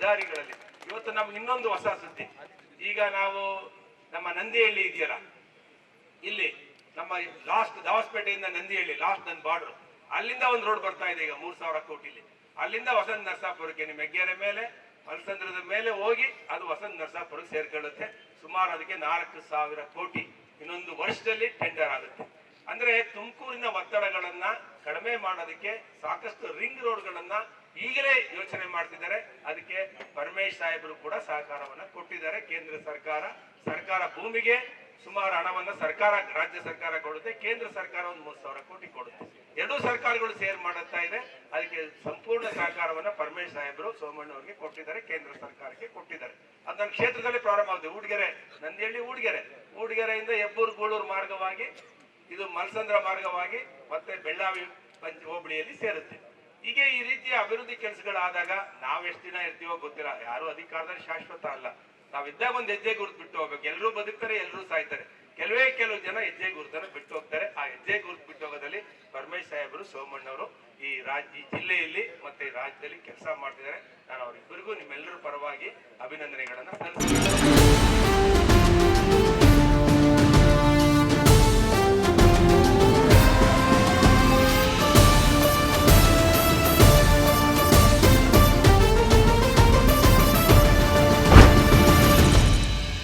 ಹೆದ್ದಾರಿಗಳಲ್ಲಿ ಇವತ್ತು ನಮ್ಗೆ ಇನ್ನೊಂದು ಹೊಸ ಸುದ್ದಿ. ಈಗ ನಾವು ನಮ್ಮ ನಂದಿಹಳ್ಳಿ ಇದೆಯಲ್ಲ, ಇಲ್ಲಿ ನಮ್ಮ ಲಾಸ್ಟ್ ದಾವಸ್ಪೇಟೆಯಿಂದ ನಂದಿಹಳ್ಳಿ ಲಾಸ್ಟ್ ನನ್ನ ಬಾರ್ಡರ್, ಅಲ್ಲಿಂದ ಒಂದು ರೋಡ್ ಬರ್ತಾ ಇದೆ ಈಗ 3,000 ಕೋಟಿಲಿ. ಅಲ್ಲಿಂದ ವಸಂತ ನರಸಾಪುರಕ್ಕೆ ನಿಮ್ಮ ಹೆಗ್ಗೆರೆ ಮೇಲೆ ಮಲ್ಸಂದ್ರದ ಮೇಲೆ ಹೋಗಿ ಅದು ವಸಂತ ನರಸಾಪುರಕ್ಕೆ ಸೇರ್ಕೊಳ್ಳುತ್ತೆ. ಸುಮಾರು ಅದಕ್ಕೆ 4,000 ಕೋಟಿ ಇನ್ನೊಂದು ವರ್ಷದಲ್ಲಿ ಟೆಂಡರ್ ಆಗುತ್ತೆ. ಅಂದ್ರೆ ತುಮಕೂರಿನ ಒತ್ತಡಗಳನ್ನ ಕಡಿಮೆ ಮಾಡೋದಕ್ಕೆ ಸಾಕಷ್ಟು ರಿಂಗ್ ರೋಡ್ಗಳನ್ನ ಈಗಲೇ ಯೋಚನೆ ಮಾಡ್ತಿದ್ದಾರೆ. ಅದಕ್ಕೆ ಪರಮೇಶ್ ಸಾಹೇಬರು ಕೂಡ ಸಹಕಾರವನ್ನ ಕೊಟ್ಟಿದ್ದಾರೆ. ಕೇಂದ್ರ ಸರ್ಕಾರ ಭೂಮಿಗೆ ಸುಮಾರು ಹಣವನ್ನ ರಾಜ್ಯ ಸರ್ಕಾರ ಕೊಡುತ್ತೆ, ಕೇಂದ್ರ ಸರ್ಕಾರ ಒಂದು 3,000 ಕೋಟಿ ಕೊಡುತ್ತೆ. ಎರಡೂ ಸರ್ಕಾರಗಳು ಸೇರ್ ಮಾಡುತ್ತಾ ಇದೆ. ಅದಕ್ಕೆ ಸಂಪೂರ್ಣ ಸಹಕಾರವನ್ನ ಪರಮೇಶ್ ಸಾಹೇಬರು ಸೋಮಣ್ಣ ಅವರಿಗೆ ಕೊಟ್ಟಿದ್ದಾರೆ, ಕೇಂದ್ರ ಸರ್ಕಾರಕ್ಕೆ ಕೊಟ್ಟಿದ್ದಾರೆ. ಅದು ನನ್ನ ಕ್ಷೇತ್ರದಲ್ಲಿ ಪ್ರಾರಂಭ ಆಗುತ್ತೆ. ಊಡ್ಗೆರೆ, ನಂದಿಹಳ್ಳಿ ಊಡ್ಗೆರೆಯಿಂದ ಹೆಬ್ಬೂರು ಗೂಳೂರು ಮಾರ್ಗವಾಗಿ ಇದು ಮಲ್ಸಂದ್ರ ಮಾರ್ಗವಾಗಿ ಮತ್ತೆ ಬೆಳ್ಳಾವಿ ಹೋಬಳಿಯಲ್ಲಿ ಸೇರುತ್ತೆ. ಹೀಗೆ ಈ ರೀತಿಯ ಅಭಿವೃದ್ಧಿ ಕೆಲಸಗಳಾದಾಗ ನಾವ್ ಎಷ್ಟು ದಿನ ಇರ್ತೀವೋ ಗೊತ್ತಿಲ್ಲ. ಯಾರು ಅಧಿಕಾರದಲ್ಲಿ ಶಾಶ್ವತ ಅಲ್ಲ. ನಾವಿದ್ದಾಗ ಒಂದು ಹೆಜ್ಜೆ ಗುರುತು ಬಿಟ್ಟು ಹೋಗ್ಬೇಕು. ಎಲ್ಲರೂ ಬದುಕ್ತಾರೆ, ಎಲ್ಲರೂ ಸಾಯ್ತಾರೆ. ಕೆಲವು ಜನ ಹೆಜ್ಜೆ ಗುರುತನ್ನು ಬಿಟ್ಟು ಹೋಗ್ತಾರೆ. ಆ ಹೆಜ್ಜೆ ಗುರುತು ಬಿಟ್ಟು ಹೋಗೋದಲ್ಲಿ ಪರಮೇಶ್ ಸಾಹೇಬರು ಸೋಮಣ್ಣವರು ಈ ಜಿಲ್ಲೆಯಲ್ಲಿ ಮತ್ತೆ ರಾಜ್ಯದಲ್ಲಿ ಕೆಲಸ ಮಾಡ್ತಿದ್ದಾರೆ. ನಾನು ಅವರಿಬ್ಬರಿಗೂ ನಿಮ್ಮೆಲ್ಲರ ಪರವಾಗಿ ಅಭಿನಂದನೆಗಳನ್ನ ಸಲ್ಲಿಸ್ತೀನಿ.